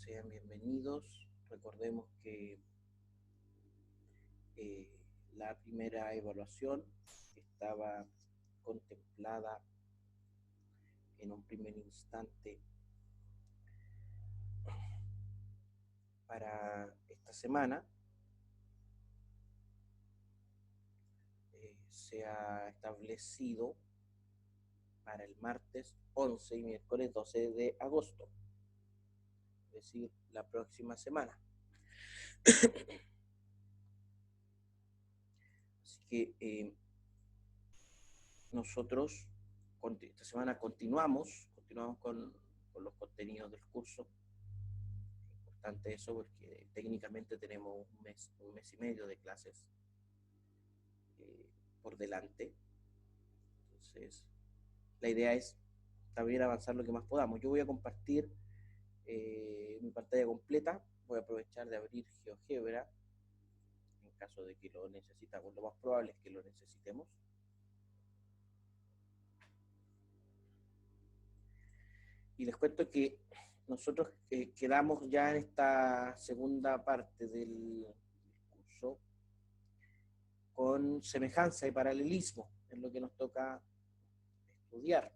Sean bienvenidos. Recordemos que la primera evaluación estaba contemplada en un primer instante para esta semana. Se ha establecido para el martes 11 y miércoles 12 de agosto, es decir, la próxima semana. Así que nosotros esta semana continuamos con los contenidos del curso. Es importante eso porque técnicamente tenemos un mes y medio de clases por delante. Entonces, la idea es también avanzar lo que más podamos. Yo voy a compartir mi pantalla completa. Voy a aprovechar de abrir GeoGebra en caso de que lo necesitamos. Lo más probable es que lo necesitemos. Y les cuento que nosotros quedamos ya en esta segunda parte del curso con semejanza y paralelismo, es lo que nos toca estudiar.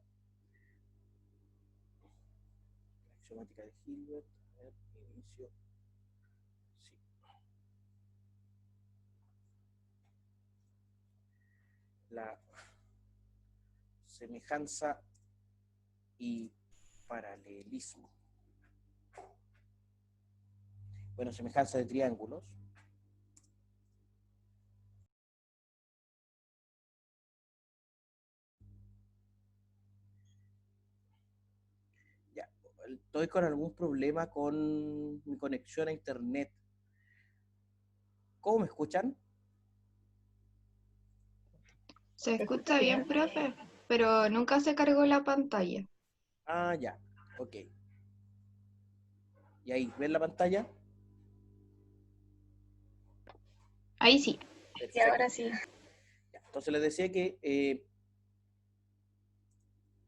La axiomática de Hilbert, a ver, inicio. Sí. La semejanza y paralelismo. Bueno, semejanza de triángulos. Ya, estoy con algún problema con mi conexión a internet. ¿Cómo me escuchan? Se escucha bien, profe, pero nunca se cargó la pantalla. Ah, ya, ok. ¿Y ahí ven la pantalla? Ahí sí. Y ahora Perfecto. sí. Ya, entonces les decía que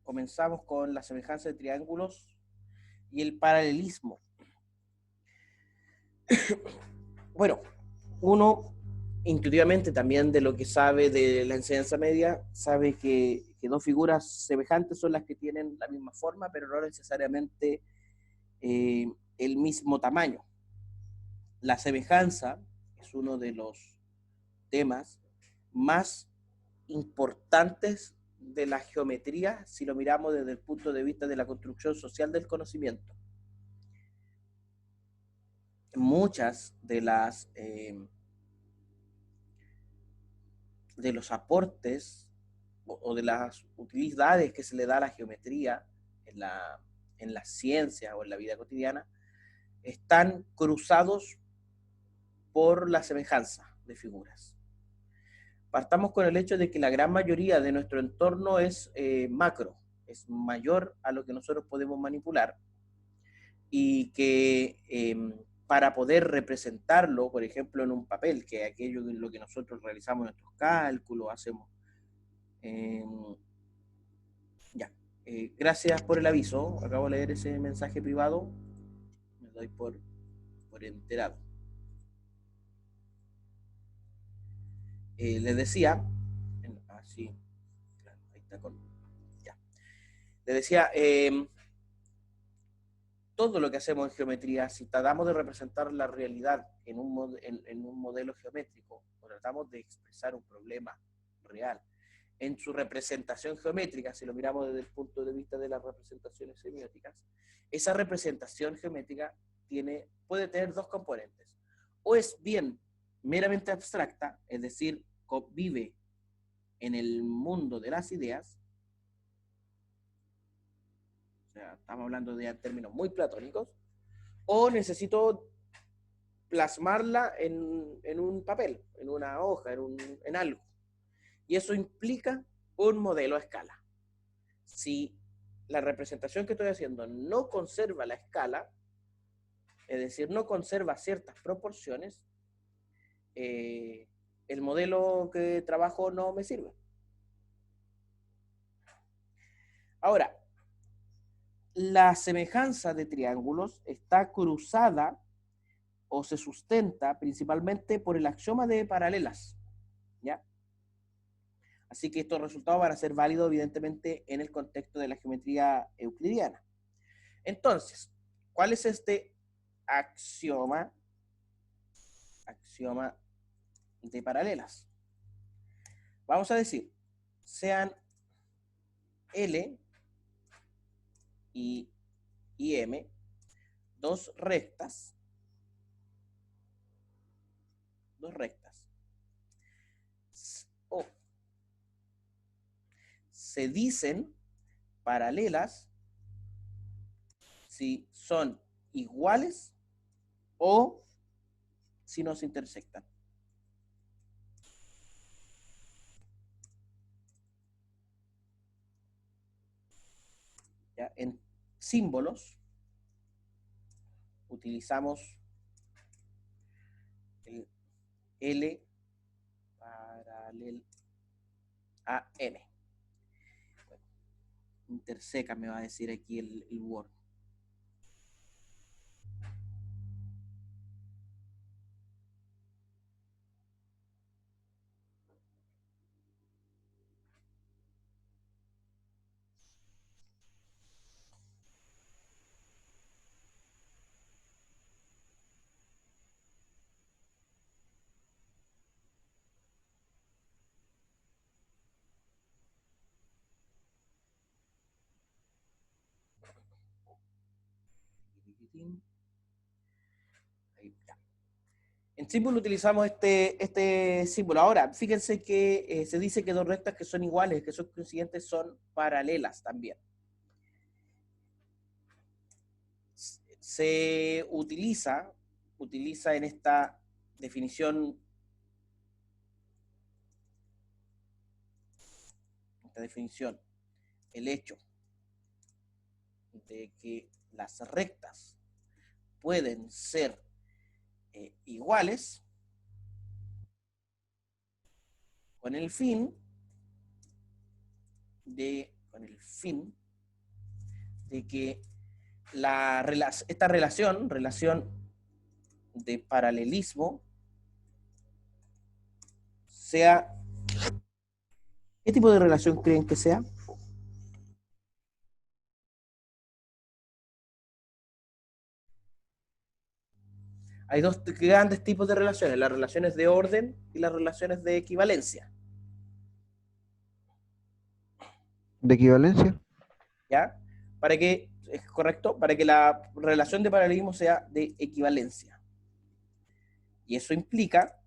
comenzamos con la semejanza de triángulos y el paralelismo. Bueno, uno intuitivamente también de lo que sabe de la enseñanza media, sabe que dos figuras semejantes son las que tienen la misma forma, pero no necesariamente el mismo tamaño. La semejanza es uno de los temas más importantes de la geometría si lo miramos desde el punto de vista de la construcción social del conocimiento. Muchas de los aportes o de las utilidades que se le da a la geometría en la ciencia o en la vida cotidiana están cruzados por la semejanza de figuras. Partamos con el hecho de que la gran mayoría de nuestro entorno es macro, es mayor a lo que nosotros podemos manipular y que para poder representarlo, por ejemplo, en un papel, que es aquello en lo que nosotros realizamos nuestros cálculos, hacemos. Ya. Gracias por el aviso. Acabo de leer ese mensaje privado. Me doy por enterado. Les decía, así, claro, ahí está con, ya. Les decía, todo lo que hacemos en geometría, si tratamos de representar la realidad en un modelo geométrico, o tratamos de expresar un problema real en su representación geométrica, si lo miramos desde el punto de vista de las representaciones semióticas, esa representación geométrica puede tener dos componentes. O es bien meramente abstracta, es decir, vive en el mundo de las ideas, o sea, estamos hablando de términos muy platónicos, o necesito plasmarla en un papel, en una hoja, en algo. Y eso implica un modelo a escala. Si la representación que estoy haciendo no conserva la escala, es decir, no conserva ciertas proporciones, el modelo que trabajo no me sirve. Ahora, la semejanza de triángulos está cruzada o se sustenta principalmente por el axioma de paralelas, ¿ya? Así que estos resultados van a ser válidos, evidentemente, en el contexto de la geometría euclidiana. Entonces, ¿cuál es este axioma? Axioma de paralelas. Vamos a decir, sean L y M dos rectas, o se dicen paralelas si son iguales o si no se intersectan. ¿Ya? En símbolos utilizamos el L paralel a M. Bueno, interseca me va a decir aquí el Word. Ahí está. En símbolo utilizamos este símbolo. Ahora, fíjense que se dice que dos rectas que son iguales, que son coincidentes, son paralelas también. Se utiliza en esta definición, el hecho de que las rectas pueden ser iguales con el fin de que esta relación de paralelismo sea... ¿Qué tipo de relación creen que sea? Hay dos grandes tipos de relaciones, las relaciones de orden y las relaciones de equivalencia. ¿De equivalencia? ¿Ya? Para que, es correcto, para que la relación de paralelismo sea de equivalencia. Y eso implica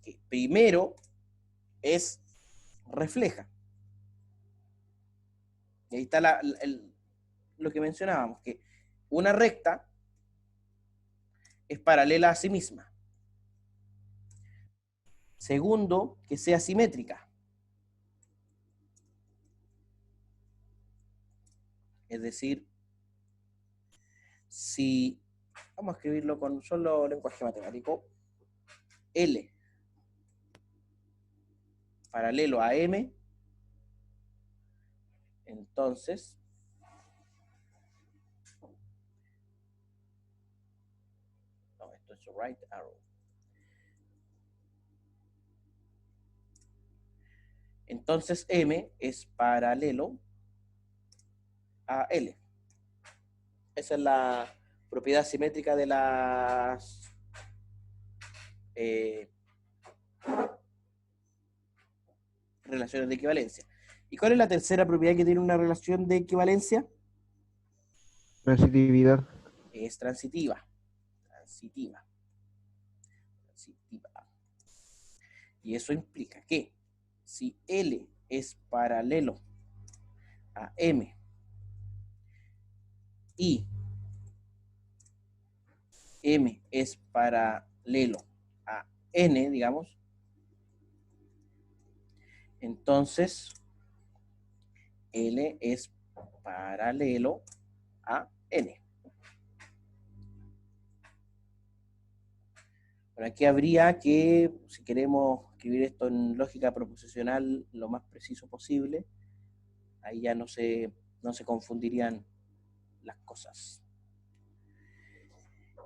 que primero es refleja. Y ahí está lo que mencionábamos, que una recta es paralela a sí misma. Segundo, que sea simétrica. Es decir, si vamos a escribirlo con solo lenguaje matemático, L paralelo a M, entonces no, esto es right arrow. Entonces M es paralelo a L. Esa es la propiedad simétrica de las relaciones de equivalencia. ¿Y cuál es la tercera propiedad que tiene una relación de equivalencia? Transitividad. Es transitiva. Y eso implica que si L es paralelo a M y M es paralelo a N, digamos, entonces L es paralelo a N. Bueno, aquí habría que, si queremos escribir esto en lógica proposicional lo más preciso posible, Ahí ya no se confundirían las cosas.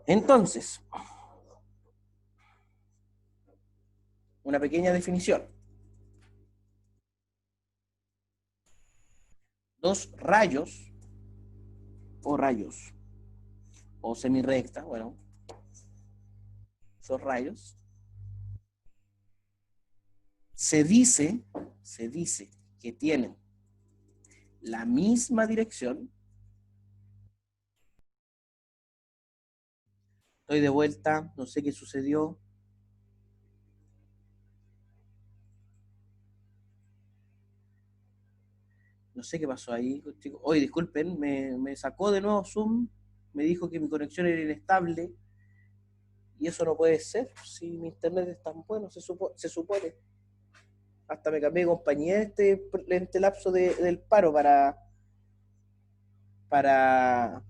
Entonces, una pequeña definición. Dos rayos, o semirrecta, bueno, son rayos. Se dice que tienen la misma dirección. Estoy de vuelta, no sé qué sucedió. No sé qué pasó ahí, chicos. Oye, disculpen, me sacó de nuevo Zoom, me dijo que mi conexión era inestable, y eso no puede ser, si mi internet es tan bueno, se supone. Hasta me cambié de compañía en este lapso del paro para, para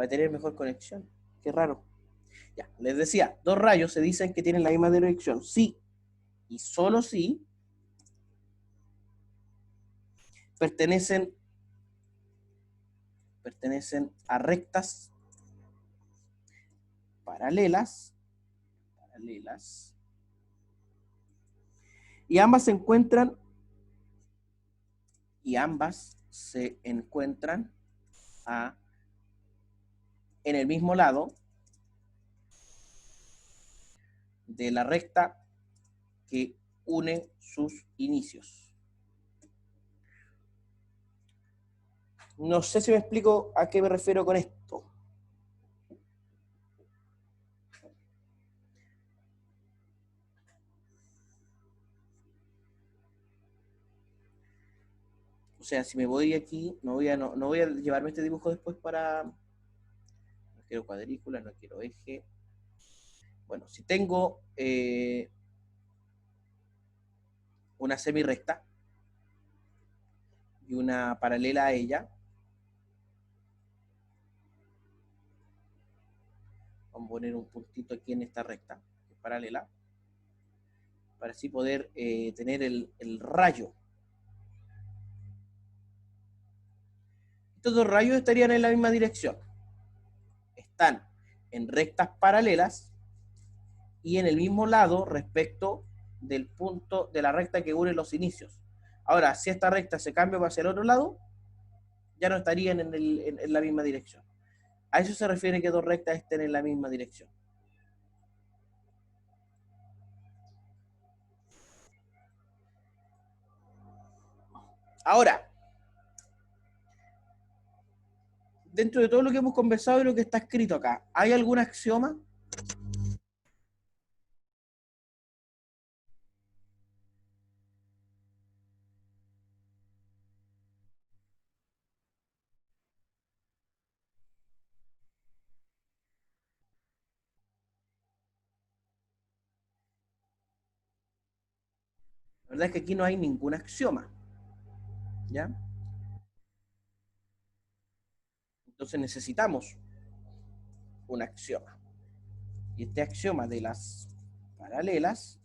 tener mejor conexión. Qué raro. Ya, les decía, dos rayos se dicen que tienen la misma dirección, sí, y solo si pertenecen a rectas paralelas, y ambas se encuentran en el mismo lado de la recta que une sus inicios. No sé si me explico a qué me refiero con esto. O sea, si me voy aquí, no voy a llevarme este dibujo después para... No quiero cuadrícula, no quiero eje. Bueno, si tengo una semirrecta y una paralela a ella, vamos a poner un puntito aquí en esta recta, que es paralela, para así poder tener el rayo. Estos dos rayos estarían en la misma dirección. Están en rectas paralelas y en el mismo lado respecto del punto de la recta que une los inicios. Ahora, si esta recta se cambia hacia el otro lado, ya no estarían en la misma dirección. A eso se refiere que dos rectas estén en la misma dirección. Ahora, dentro de todo lo que hemos conversado y lo que está escrito acá, ¿hay algún axioma? La verdad es que aquí no hay ningún axioma, ¿ya? Entonces necesitamos un axioma. Y este axioma de las paralelas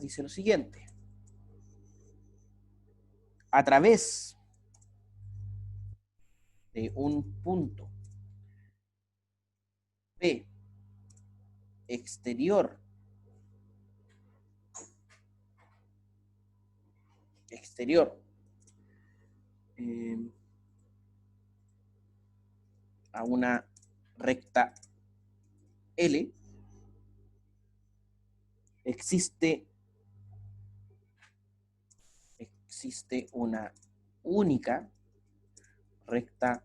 dice lo siguiente. A través de un punto P exterior a una recta L, existe una única recta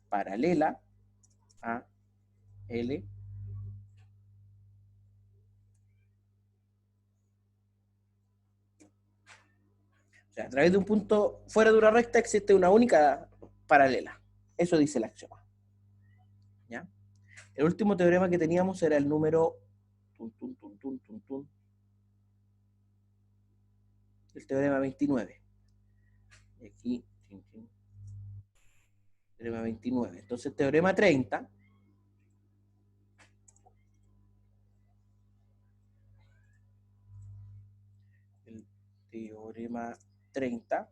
paralela a L O sea, a través de un punto fuera de una recta existe una única paralela. Eso dice el axioma. ¿Ya? El último teorema que teníamos era el número el teorema 29. Y aquí, teorema 29. Entonces, teorema 30 Teorema 30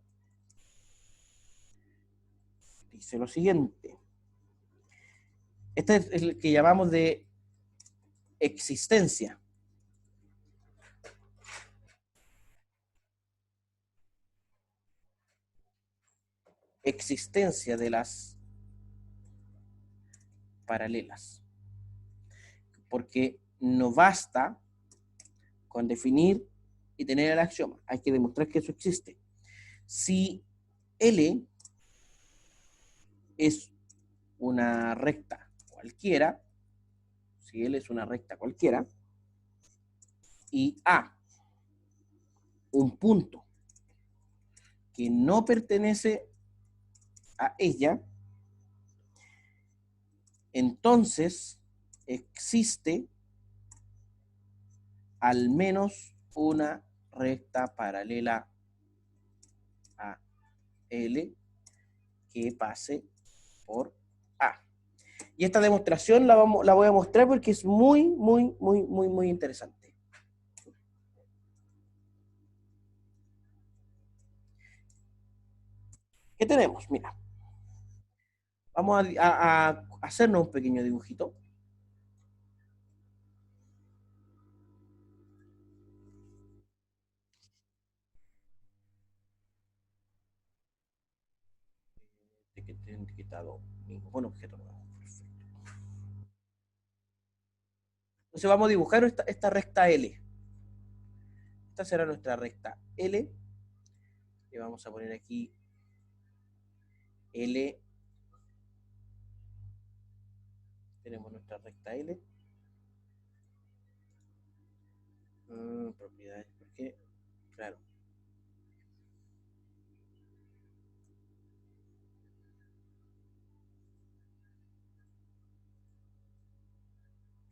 dice lo siguiente. Este es el que llamamos de existencia. Existencia de las paralelas. Porque no basta con definir y tener el axioma. Hay que demostrar que eso existe. Si L es una recta cualquiera, si L es una recta cualquiera, y A, un punto que no pertenece a ella, entonces existe al menos una recta paralela a L que pase por A. Y esta demostración la voy a mostrar porque es muy interesante. ¿Qué tenemos? Mira. Vamos a hacernos un pequeño dibujito. Etiquetado ningún objeto nuevo. Perfecto. Entonces vamos a dibujar esta recta L. Esta será nuestra recta L. Y vamos a poner aquí L. Tenemos nuestra recta L. Propiedades, ¿por qué? Claro.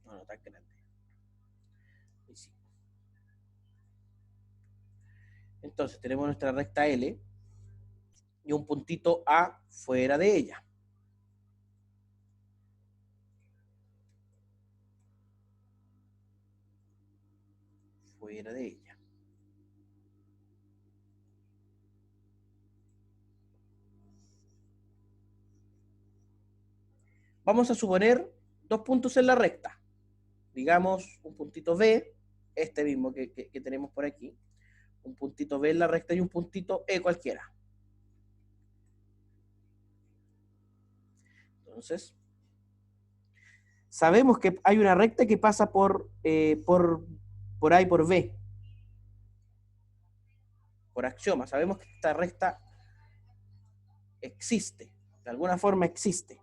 No tan grande. Y sí. Entonces tenemos nuestra recta L y un puntito A fuera de ella. Fuera de ella. Vamos a suponer dos puntos en la recta. Digamos un puntito B, este mismo que tenemos por aquí. Un puntito B en la recta y un puntito E cualquiera. Entonces, sabemos que hay una recta que pasa por A y por B. Por axioma. Sabemos que esta recta existe. De alguna forma existe.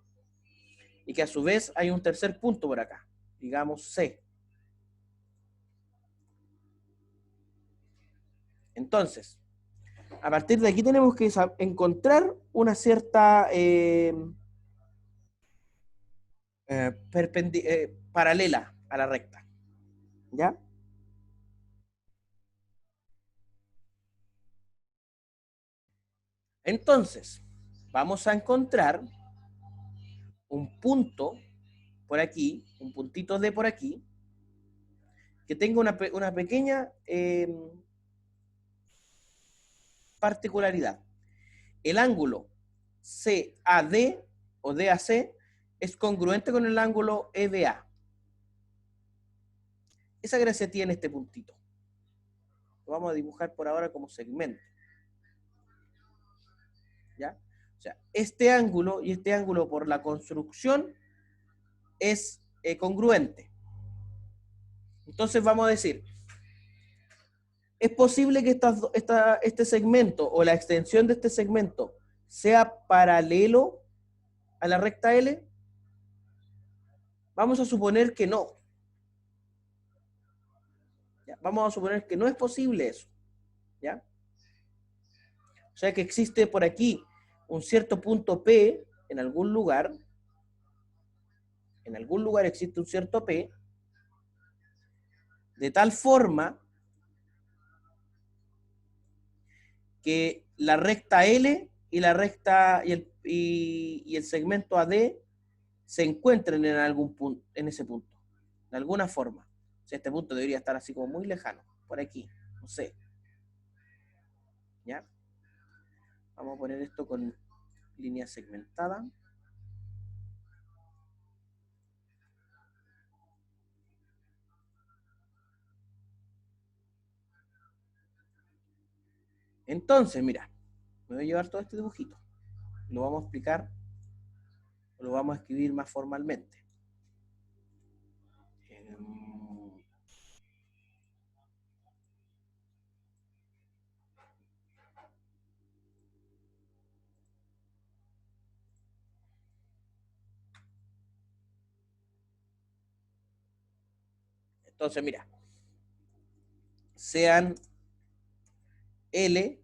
Y que a su vez hay un tercer punto por acá. Digamos C. Entonces, a partir de aquí tenemos que encontrar una cierta paralela a la recta. ¿Ya? Entonces, vamos a encontrar un punto por aquí, un puntito D por aquí, que tenga una pequeña particularidad. El ángulo CAD o DAC es congruente con el ángulo EDA. Esa gracia tiene este puntito. Lo vamos a dibujar por ahora como segmento. ¿Ya? O sea, este ángulo y este ángulo por la construcción es congruente. Entonces vamos a decir, ¿es posible que este segmento o la extensión de este segmento sea paralelo a la recta L? Vamos a suponer que no. ¿Ya? Vamos a suponer que no es posible eso. ¿Ya? O sea que existe por aquí un cierto punto P en algún lugar. En algún lugar existe un cierto P. De tal forma que la recta L y la recta y el segmento AD se encuentren en algún punto, en ese punto, de alguna forma. O sea, este punto debería estar así como muy lejano, por aquí, no sé. ¿Ya? Vamos a poner esto con línea segmentada. Entonces, mira, me voy a llevar todo este dibujito. Lo vamos a explicar, lo vamos a escribir más formalmente. Entonces, mira, sean L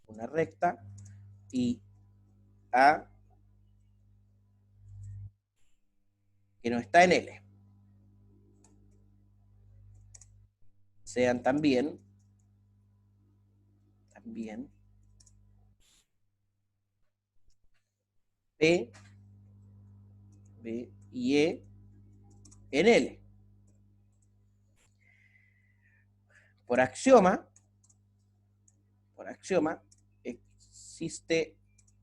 una recta y A que no está en L. Sean también P, B y E en L. Por axioma, existe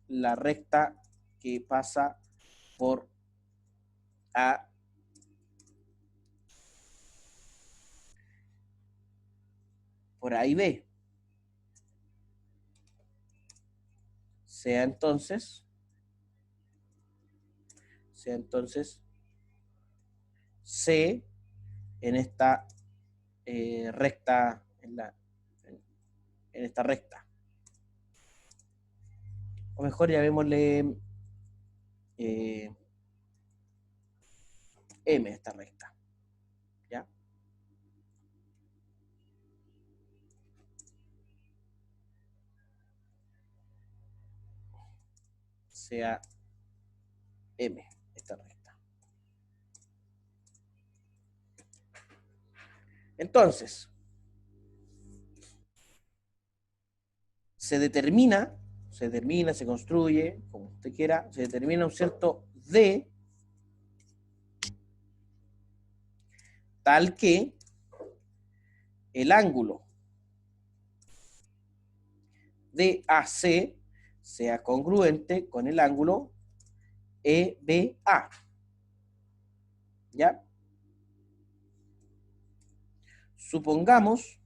la recta que pasa por A y B. Sea entonces C en esta recta, en esta recta. O mejor llamémosle M esta recta. ¿Ya? Sea M esta recta. Entonces, se determina, se construye, como usted quiera, se determina un cierto D tal que el ángulo DAC sea congruente con el ángulo EBA. ¿Ya? Supongamos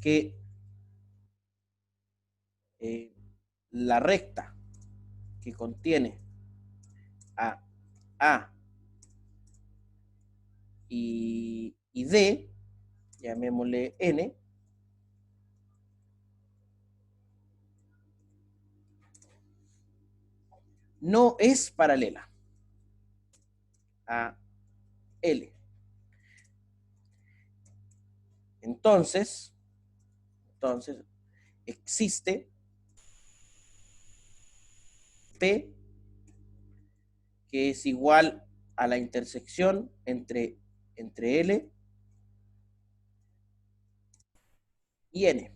que la recta que contiene a A y D, llamémosle N, no es paralela a L. Entonces existe P que es igual a la intersección entre L y N.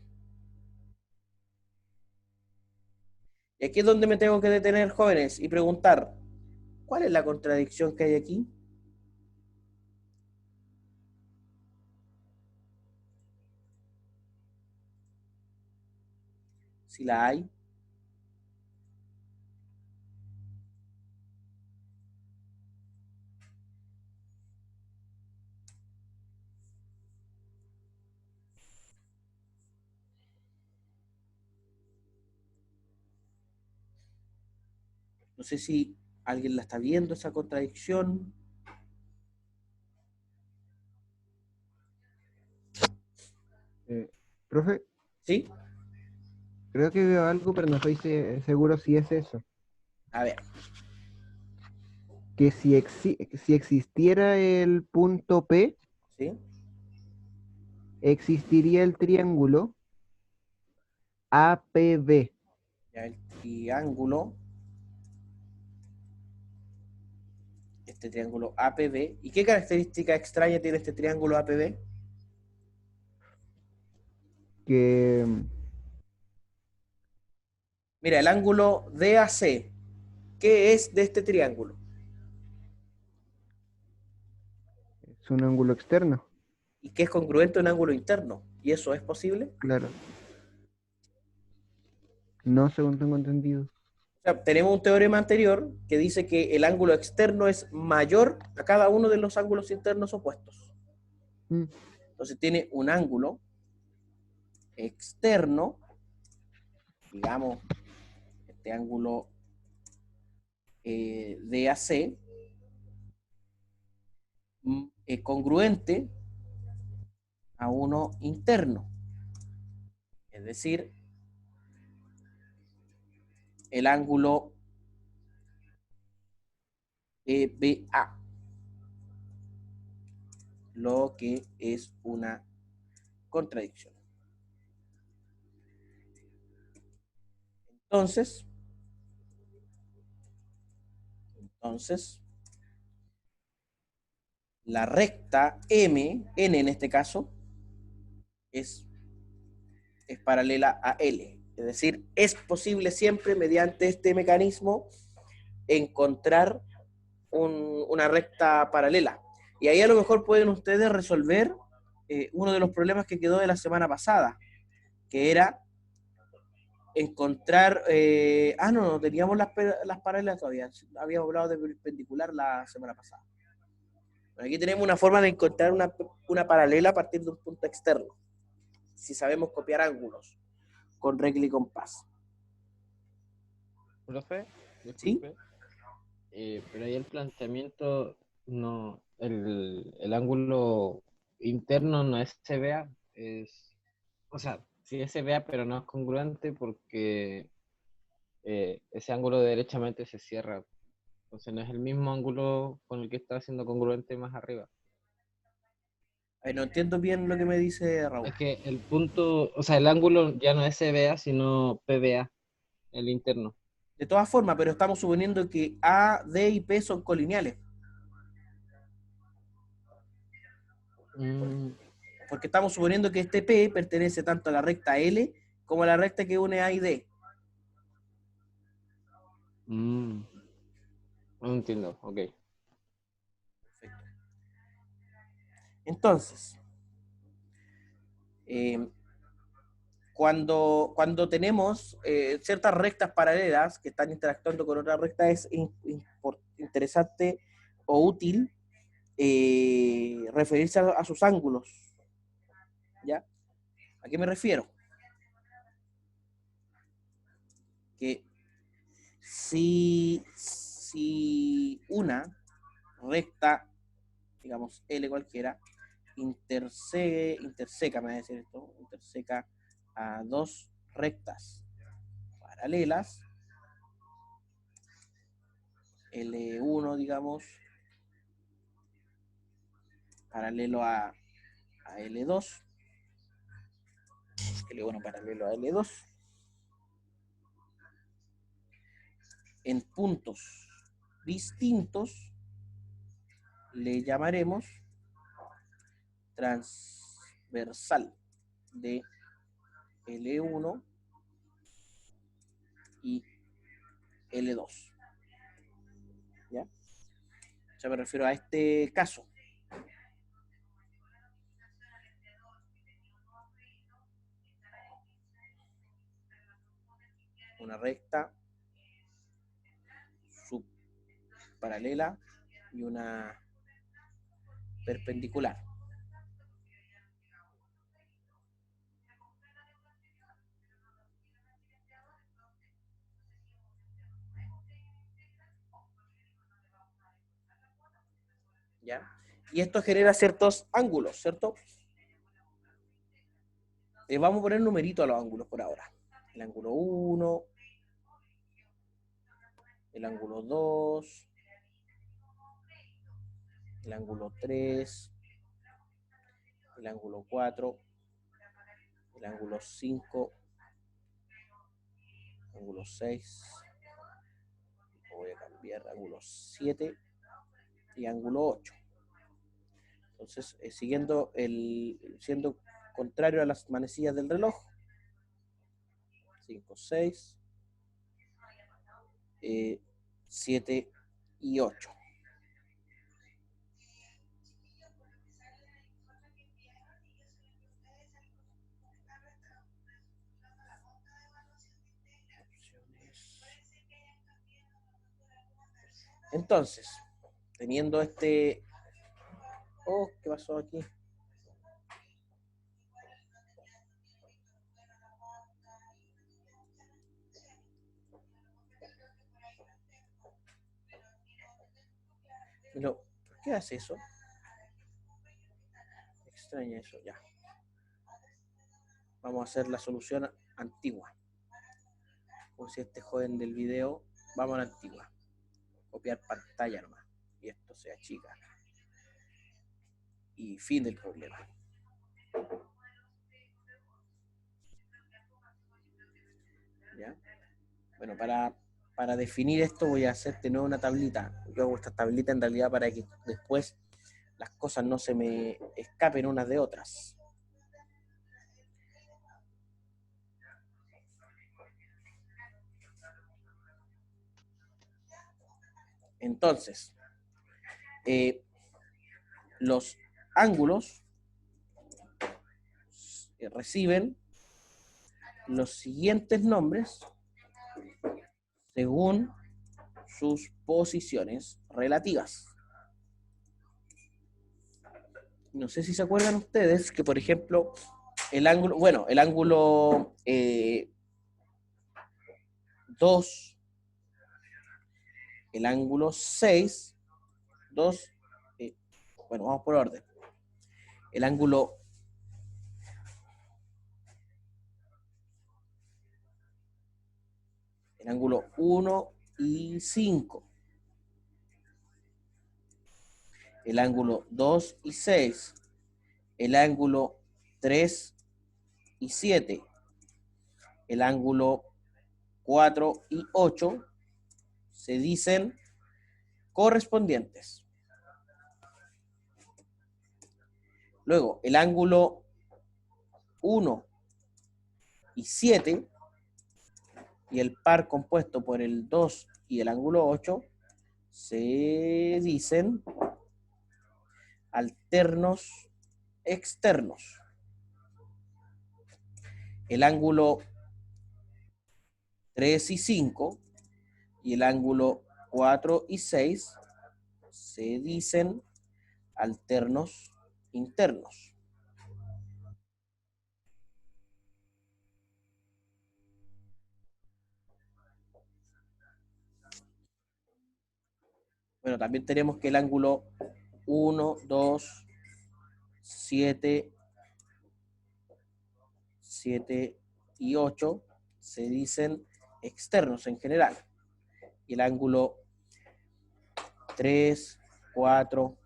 Y aquí es donde me tengo que detener, jóvenes, y preguntar, ¿cuál es la contradicción que hay aquí? Si la hay. No sé si alguien la está viendo, esa contradicción. Profe, ¿Sí? creo que veo algo, pero no estoy seguro si es eso. A ver. Que si existiera el punto P, ¿Sí? existiría el triángulo APB. Ya el triángulo, este triángulo APB. ¿Y qué característica extraña tiene este triángulo APB? Que Mira, el ángulo DAC, ¿qué es de este triángulo? es un ángulo externo. Y que es congruente a un ángulo interno. ¿Y eso es posible? Claro. No, según tengo entendido. O sea, tenemos un teorema anterior que dice que el ángulo externo es mayor a cada uno de los ángulos internos opuestos. Mm, Entonces tiene un ángulo externo, digamos, este ángulo DAC, congruente a uno interno. Es decir, el ángulo EBA, lo que es una contradicción. Entonces, la recta M, N en este caso, es paralela a L. Es decir, es posible siempre mediante este mecanismo encontrar una recta paralela. Y ahí a lo mejor pueden ustedes resolver uno de los problemas que quedó de la semana pasada, que era encontrar... no teníamos las paralelas todavía. Habíamos hablado de perpendicular la semana pasada. Pero aquí tenemos una forma de encontrar una paralela a partir de un punto externo, si sabemos copiar ángulos con regla y compás. Profe, ¿Sí? disculpe. Pero ahí el planteamiento, no, el ángulo interno no es CBA, o sea, sí es CBA, pero no es congruente porque ese ángulo derechamente se cierra. Entonces no es el mismo ángulo con el que está haciendo congruente más arriba. No entiendo bien lo que me dice Raúl. Es que el punto, o sea, el ángulo ya no es CBA, sino PBA, el interno. De todas formas, pero estamos suponiendo que A, D y P son colineales. Mm, Porque estamos suponiendo que este P pertenece tanto a la recta L como a la recta que une A y D. no entiendo, ok. Perfecto. Entonces, cuando tenemos ciertas rectas paralelas que están interactuando con otras rectas, es interesante o útil referirse a sus ángulos. ¿Ya? ¿A qué me refiero? Que si una recta, digamos L cualquiera, interseca, me va a decir esto, interseca a dos rectas paralelas, L1, digamos, paralelo a L2, L1 paralelo a L2, en puntos distintos le llamaremos transversal de L1 y L2. ¿Ya? O sea, me refiero a este caso. Una recta subparalela y una perpendicular. ¿Ya? Y esto genera ciertos ángulos, ¿cierto? Vamos a poner numerito a los ángulos por ahora. El ángulo 1, el ángulo 2, el ángulo 3, el ángulo 4, el ángulo 5, ángulo 6, voy a cambiar ángulo 7 y ángulo 8. Entonces, siendo contrario a las manecillas del reloj, 5, 6, 7 y 8. Entonces, teniendo este... Oh, ¿qué pasó aquí? Pero, ¿por qué hace eso? Extraña eso, ya. Vamos a hacer la solución antigua. Como si este joven del video, vamos a la antigua. Copiar pantalla nomás. Y esto se achica. Y fin del problema. ¿Ya? Bueno, para definir esto voy a hacer de nuevo una tablita. Yo hago esta tablita en realidad para que después las cosas no se me escapen unas de otras. Entonces, los ángulos reciben los siguientes nombres según sus posiciones relativas. No sé si se acuerdan ustedes que, por ejemplo, el ángulo, bueno, el ángulo 2, el ángulo 6, 2, bueno, vamos por orden. El ángulo 1 y 5. El ángulo 2 y 6. El ángulo 3 y 7. El ángulo 4 y 8 se dicen correspondientes. Luego, el ángulo 1 y 7 y el par compuesto por el 2 y el ángulo 8 se dicen alternos externos. El ángulo 3 y 5 y el ángulo 4 y 6 se dicen alternos internos. Bueno, también tenemos que el ángulo 1, 2, 7, 7 y 8 se dicen externos en general. Y el ángulo 3, 4,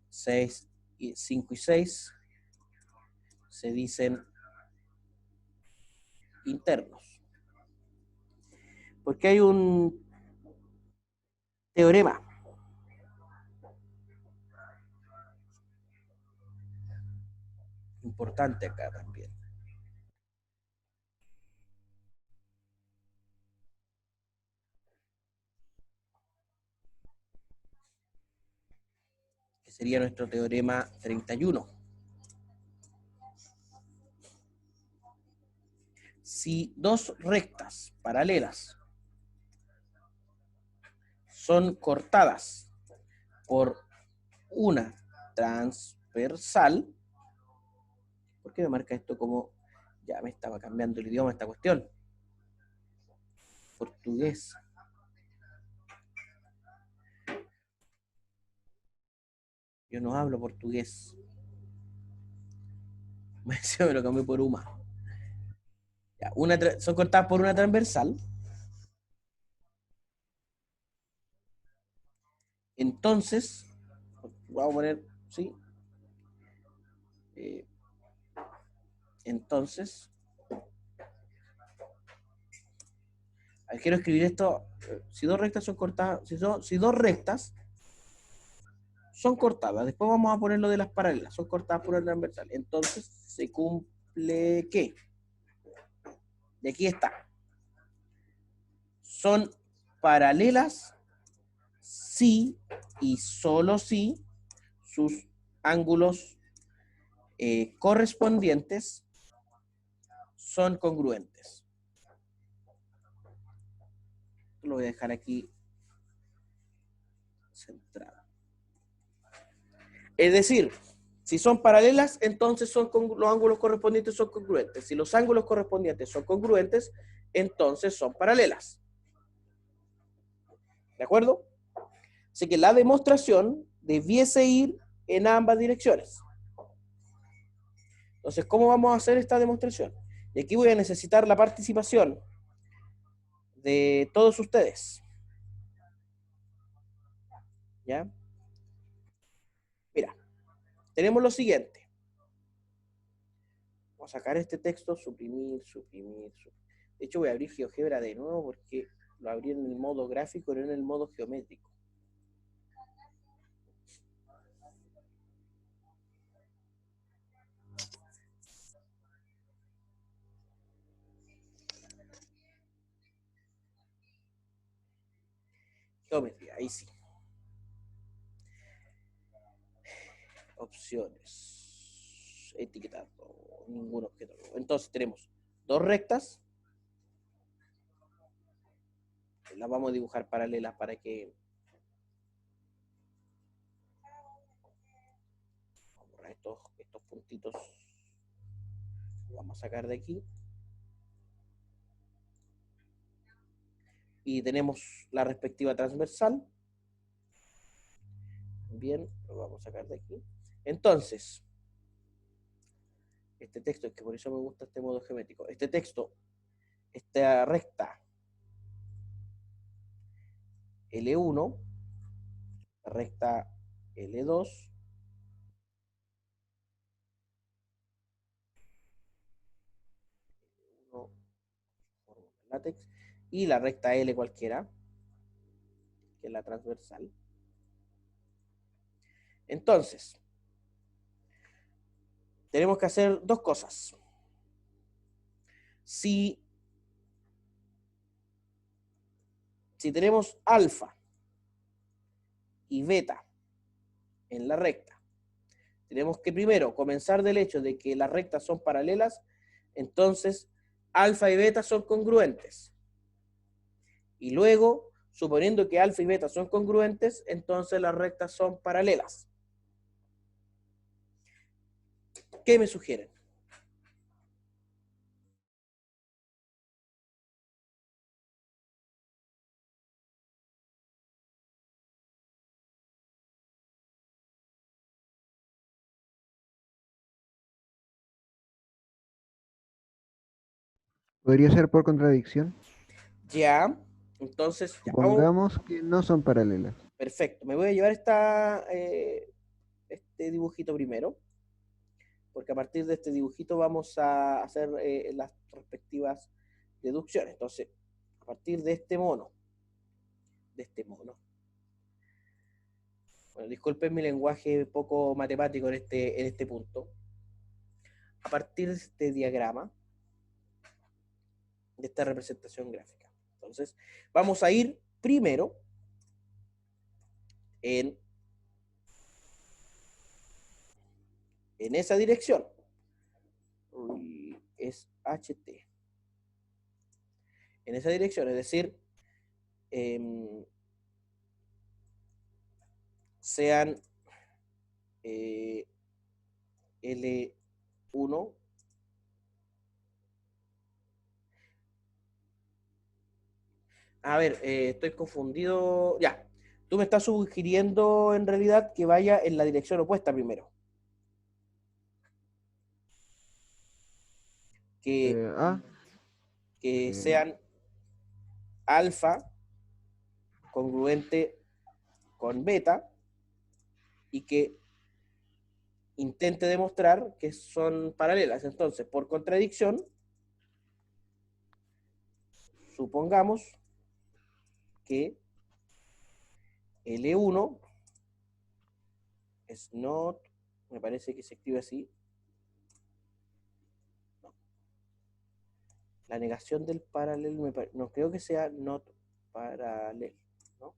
6, 5 y 6 se dicen internos. Porque hay un teorema importante acá también. Que sería nuestro teorema 31. Si dos rectas paralelas son cortadas por una transversal, ¿por qué me marca esto como, ya me estaba cambiando el idioma esta cuestión? Portugués. Yo no hablo portugués. Me lo cambié por UMA. Ya, son cortadas por una transversal. Entonces, vamos a poner, ¿sí? Entonces, quiero escribir esto. Si dos rectas son cortadas, si dos rectas son cortadas, después vamos a poner lo de las paralelas, son cortadas por una transversal. Entonces, se cumple ¿qué? De aquí está. Son paralelas si y solo si sus ángulos correspondientes son congruentes. Lo voy a dejar aquí centrada. Es decir, si son paralelas, entonces los ángulos correspondientes son congruentes. Si los ángulos correspondientes son congruentes, entonces son paralelas. ¿De acuerdo? Así que la demostración debiese ir en ambas direcciones. Entonces, ¿cómo vamos a hacer esta demostración? Y aquí voy a necesitar la participación de todos ustedes. ¿Ya? Mira, tenemos lo siguiente. Vamos a sacar este texto, suprimir. De hecho, voy a abrir GeoGebra de nuevo porque lo abrí en el modo gráfico, no en el modo geométrico. Geometría, ahí sí. Opciones. Etiquetado. Ningún objeto. Entonces tenemos dos rectas. Las vamos a dibujar paralelas para que... Vamos a borrar estos puntitos. Los vamos a sacar de aquí. Y tenemos la respectiva transversal. Bien, lo vamos a sacar de aquí. Entonces, este texto, es que por eso me gusta este modo geométrico. Este texto, esta recta L1, recta L2, látex, y la recta L cualquiera, que es la transversal. Entonces, tenemos que hacer dos cosas. Si tenemos alfa y beta en la recta, tenemos que primero comenzar del hecho de que las rectas son paralelas, entonces alfa y beta son congruentes. Y luego, suponiendo que alfa y beta son congruentes, entonces las rectas son paralelas. ¿Qué me sugieren? ¿Podría ser por contradicción? Ya, entonces, ya, vamos. Supongamos que no son paralelas. Perfecto, me voy a llevar este dibujito primero, porque a partir de este dibujito vamos a hacer las respectivas deducciones. Entonces, a partir de este mono, bueno, disculpen mi lenguaje poco matemático en este punto, a partir de este diagrama, de esta representación gráfica. Entonces, vamos a ir primero en esa dirección. Es HT. En esa dirección, es decir, sean L1 a ver, estoy confundido. Ya, tú me estás sugiriendo en realidad que vaya en la dirección opuesta primero. Que sean alfa congruente con beta y que intente demostrar que son paralelas. Entonces, por contradicción, supongamos que L1 es not, me parece que se escribe así. No. La negación del paralelo, no creo que sea not paralel, ¿no?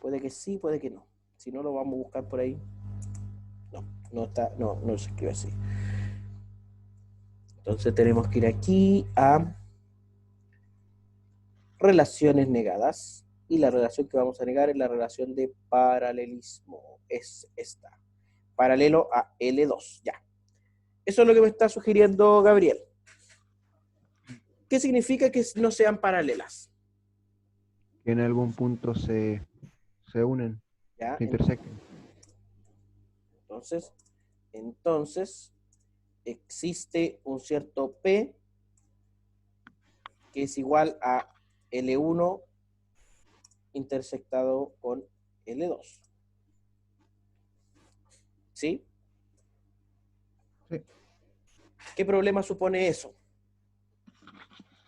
Puede que sí, puede que no. Si no, lo vamos a buscar por ahí. No se escribe así. Entonces tenemos que ir aquí a relaciones negadas. Y la relación que vamos a negar es la relación de paralelismo. Es esta. Paralelo a L2. Ya. Eso es lo que me está sugiriendo Gabriel. ¿Qué significa que no sean paralelas? Que en algún punto se unen, ¿Ya? se intersectan. Entonces, existe un cierto P que es igual a L1 intersectado con L2. ¿Sí? Sí. ¿Qué problema supone eso?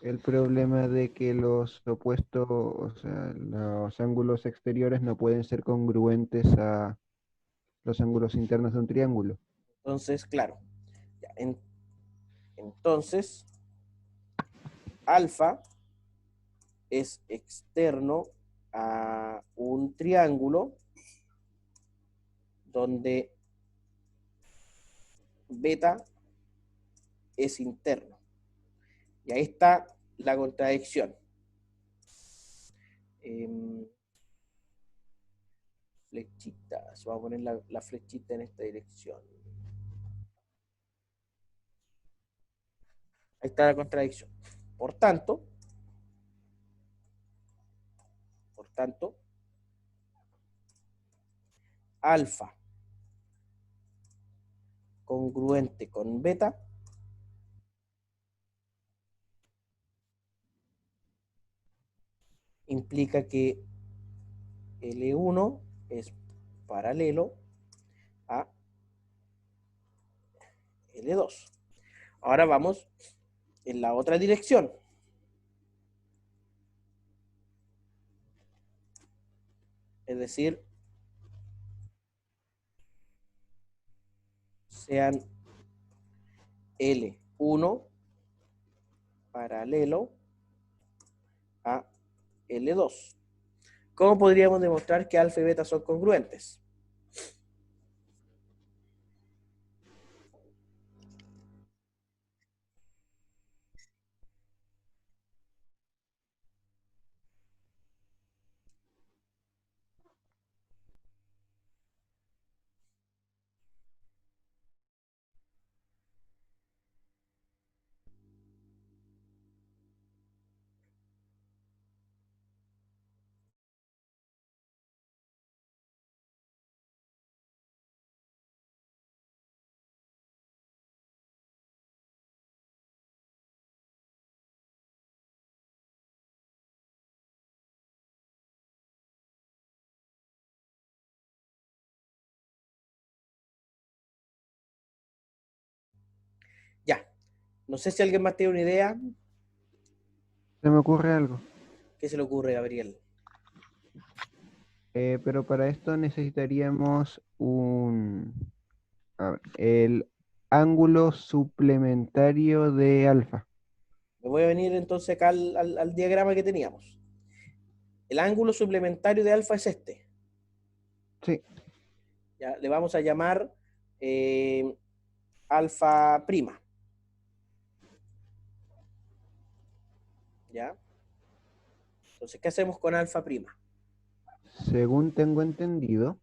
El problema de que los opuestos, o sea, los ángulos exteriores no pueden ser congruentes a los ángulos internos de un triángulo. Entonces, claro. Ya, entonces, alfa es externo a un triángulo donde beta es interno. Y ahí está la contradicción. Flechitas. Vamos a poner la flechita en esta dirección. Ahí está la contradicción. Por tanto, alfa congruente con beta implica que L1 es paralelo a L2. Ahora vamos en la otra dirección. Es decir, sean L1 paralelo a L2. ¿Cómo podríamos demostrar que alfa y beta son congruentes? Ya. No sé si alguien más tiene una idea. Se me ocurre algo, ¿Qué se le ocurre, Gabriel? pero para esto necesitaríamos el ángulo suplementario de alfa. Me voy a venir entonces acá al diagrama que teníamos. El ángulo suplementario de alfa es este. Sí, ¿Ya? Le vamos a llamar alfa prima. ¿Ya? Entonces, ¿qué hacemos con alfa prima? según tengo entendido,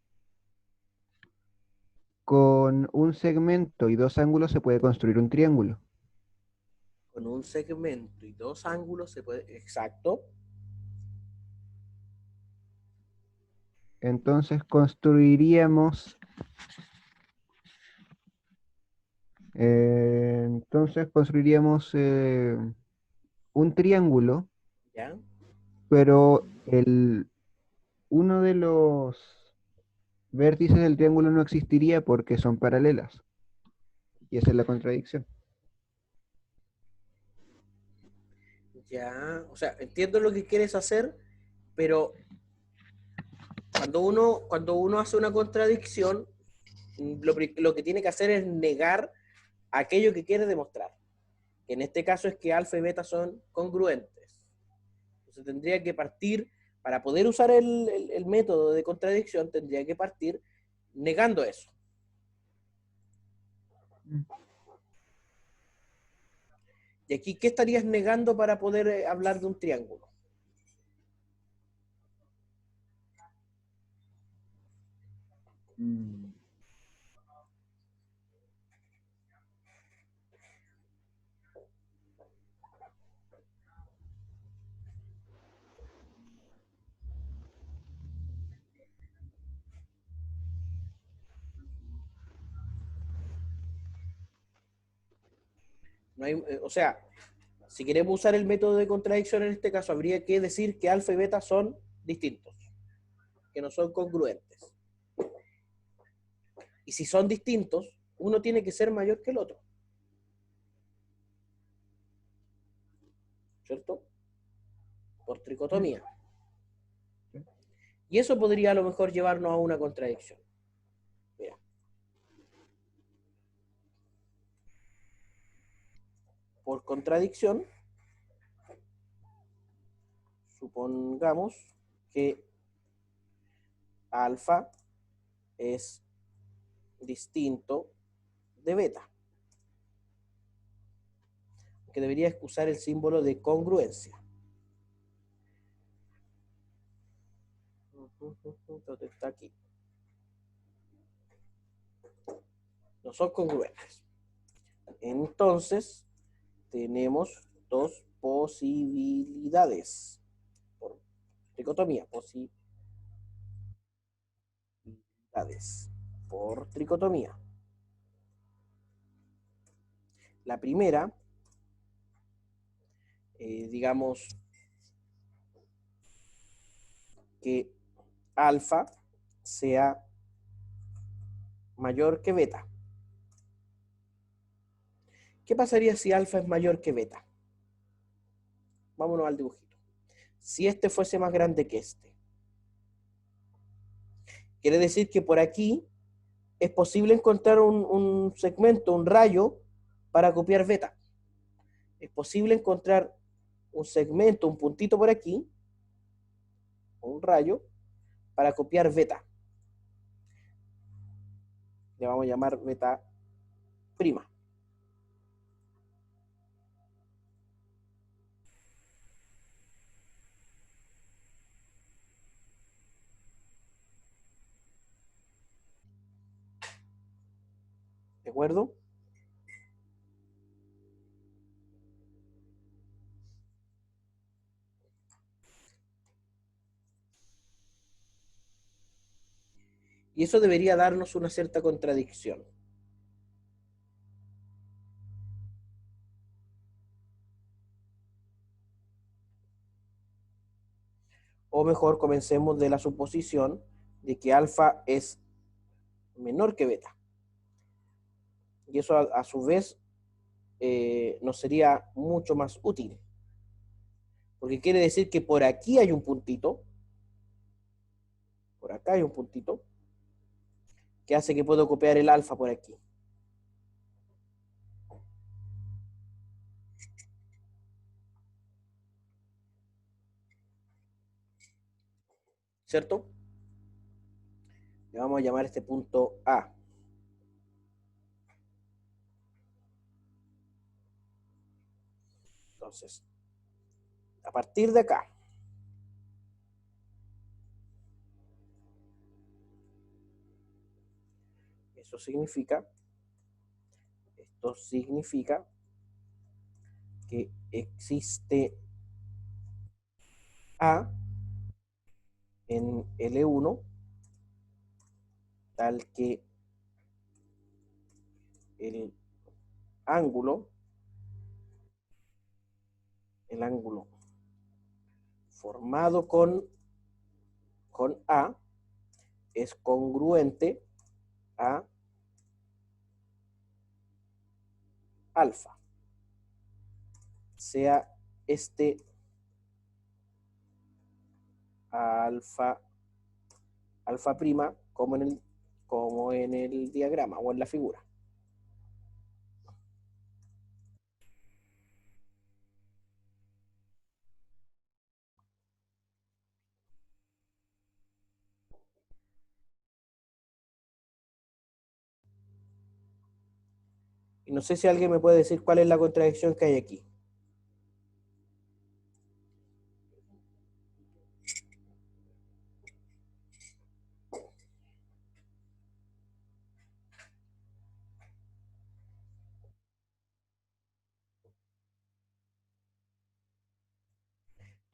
con un segmento y dos ángulos se puede construir un triángulo. Con un segmento y dos ángulos se puede... Exacto. Entonces construiríamos un triángulo, ¿Ya? pero uno de los vértices del triángulo no existiría porque son paralelas. Y esa es la contradicción. Ya. O sea, entiendo lo que quieres hacer, pero cuando uno hace una contradicción, lo que tiene que hacer es negar aquello que quiere demostrar. Que en este caso es que alfa y beta son congruentes. Entonces tendría que partir, para poder usar el método de contradicción, tendría que partir negando eso. Y aquí, ¿qué estarías negando para poder hablar de un triángulo? Mm. No hay, o sea, si queremos usar el método de contradicción en este caso, habría que decir que alfa y beta son distintos, que no son congruentes. Y si son distintos, uno tiene que ser mayor que el otro. ¿Cierto? Por tricotomía. Sí. Y eso podría a lo mejor llevarnos a una contradicción. Mira. Por contradicción, supongamos que alfa es distinto de beta, que debería usar el símbolo de congruencia. Entonces está aquí. No son congruentes. Entonces, tenemos dos posibilidades. Por tricotomía, posibilidades. Por tricotomía. La primera, digamos que alfa sea mayor que beta. ¿Qué pasaría si alfa es mayor que beta? Vámonos al dibujito. Si este fuese más grande que este. Quiere decir que por aquí es posible encontrar un segmento, un rayo, para copiar beta. Es posible encontrar un segmento, un puntito por aquí, un rayo, para copiar beta. Le vamos a llamar beta prima. ¿De acuerdo? Y eso debería darnos una cierta contradicción. O mejor, comencemos de la suposición de que alfa es menor que beta. Y eso a su vez nos sería mucho más útil. Porque quiere decir que por aquí hay un puntito, por acá hay un puntito, que hace que puedo copiar el alfa por aquí. ¿Cierto? Le vamos a llamar este punto A. Entonces, a partir de acá, esto significa que existe A en L1 tal que el ángulo, formado con A es congruente a alfa, sea este alfa prima como en el diagrama o en la figura. Y no sé si alguien me puede decir cuál es la contradicción que hay aquí.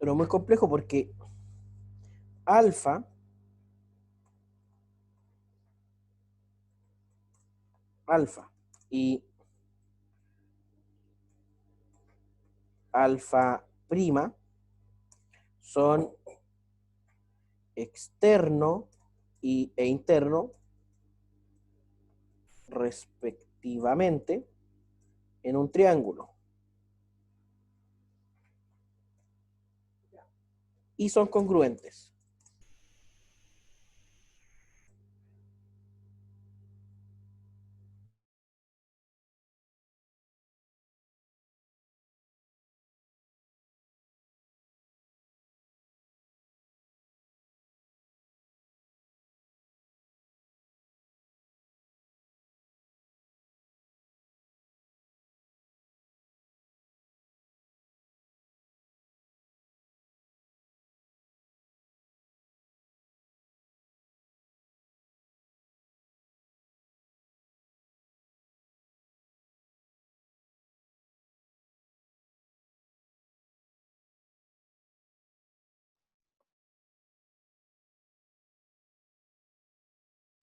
pero muy complejo porque alfa, y alfa prima son externo e interno respectivamente en un triángulo. Y son congruentes.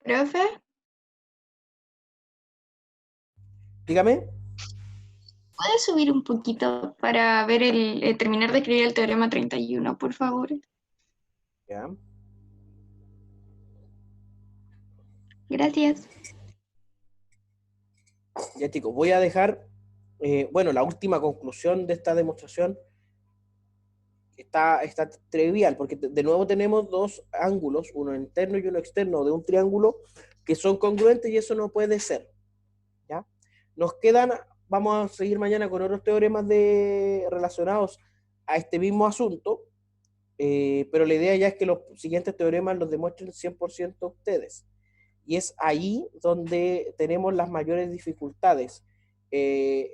Profe, Dígame. ¿puedes subir un poquito para ver terminar de escribir el teorema 31, por favor? Ya. Gracias. Ya, chicos, voy a dejar, bueno, la última conclusión de esta demostración está trivial, porque de nuevo tenemos dos ángulos, uno interno y uno externo de un triángulo, que son congruentes y eso no puede ser. ¿Ya? Nos quedan, vamos a seguir mañana con otros teoremas relacionados a este mismo asunto, pero la idea ya es que los siguientes teoremas los demuestren 100% ustedes. Y es ahí donde tenemos las mayores dificultades.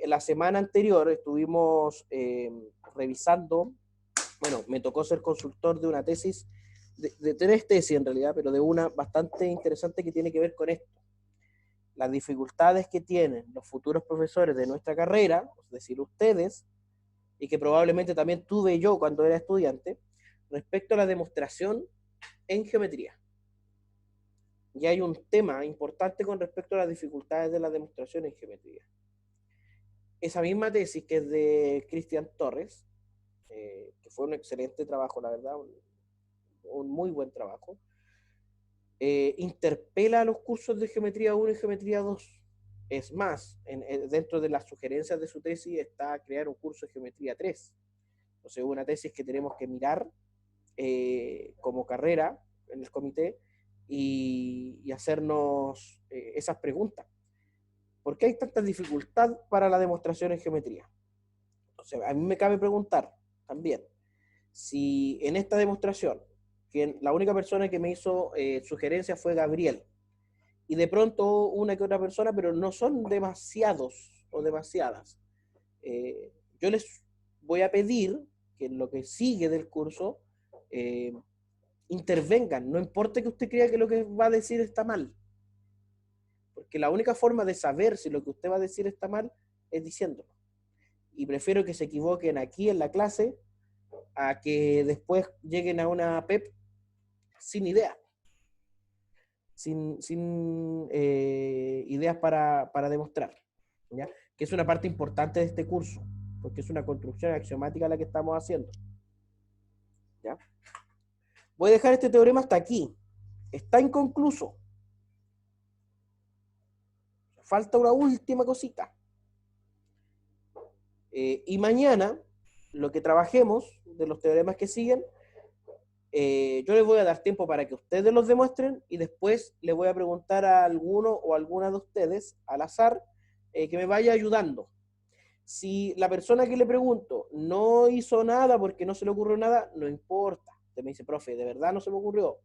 La semana anterior estuvimos revisando, bueno, me tocó ser consultor de una tesis, de tres tesis en realidad, pero de una bastante interesante que tiene que ver con esto. Las dificultades que tienen los futuros profesores de nuestra carrera, es decir, ustedes, y que probablemente también tuve yo cuando era estudiante, respecto a la demostración en geometría. Y hay un tema importante con respecto a las dificultades de la demostración en geometría. Esa misma tesis, que es de Cristian Torres, que fue un excelente trabajo, la verdad, un muy buen trabajo, interpela a los cursos de Geometría 1 y Geometría 2. Es más, dentro de las sugerencias de su tesis está crear un curso de Geometría 3. O sea, una tesis que tenemos que mirar como carrera en el comité y hacernos esas preguntas. ¿Por qué hay tanta dificultad para la demostración en geometría? O sea, a mí me cabe preguntar también, si en esta demostración, que la única persona que me hizo sugerencias fue Gabriel, y de pronto una que otra persona, pero no son demasiados o demasiadas, yo les voy a pedir que en lo que sigue del curso intervengan, no importa que usted crea que lo que va a decir está mal, porque la única forma de saber si lo que usted va a decir está mal es diciéndolo. Y prefiero que se equivoquen aquí en la clase a que después lleguen a una PEP sin idea, sin ideas para demostrar, ¿ya? Que es una parte importante de este curso, porque es una construcción axiomática la que estamos haciendo. ¿Ya? Voy a dejar este teorema hasta aquí. Está inconcluso. Falta una última cosita. Y mañana, lo que trabajemos de los teoremas que siguen, yo les voy a dar tiempo para que ustedes los demuestren y después les voy a preguntar a alguno o alguna de ustedes al azar que me vaya ayudando. Si la persona que le pregunto no hizo nada porque no se le ocurrió nada, no importa. Usted me dice, profe, ¿de verdad no se me ocurrió?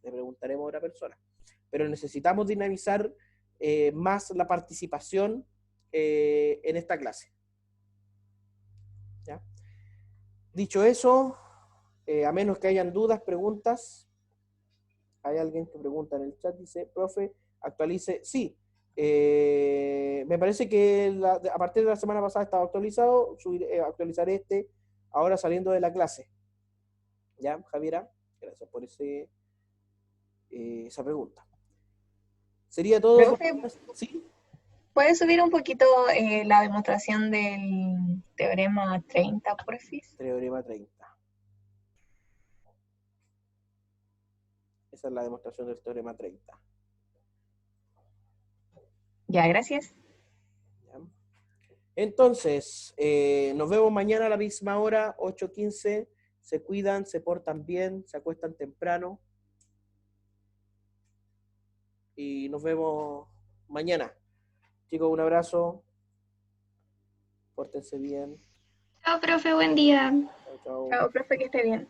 Le preguntaremos a otra persona. Pero necesitamos dinamizar más la participación en esta clase. ¿Ya? Dicho eso, a menos que hayan dudas, preguntas, hay alguien que pregunta en el chat, dice, profe, actualice, sí, me parece que a partir de la semana pasada estaba actualizado, actualizaré ahora saliendo de la clase, ¿Ya, Javiera? Gracias por esa pregunta. ¿Sería todo? Profe, ¿Sí? ¿puedes subir un poquito la demostración del teorema 30, porfis? Teorema 30. Esa es la demostración del teorema 30. Ya, gracias. ¿Ya? Entonces, nos vemos mañana a la misma hora, 8:15. Se cuidan, se portan bien, se acuestan temprano. Y nos vemos mañana. Chicos, un abrazo. Pórtense bien. Chao, profe, buen día. Chao, chao. Chao, profe, que esté bien.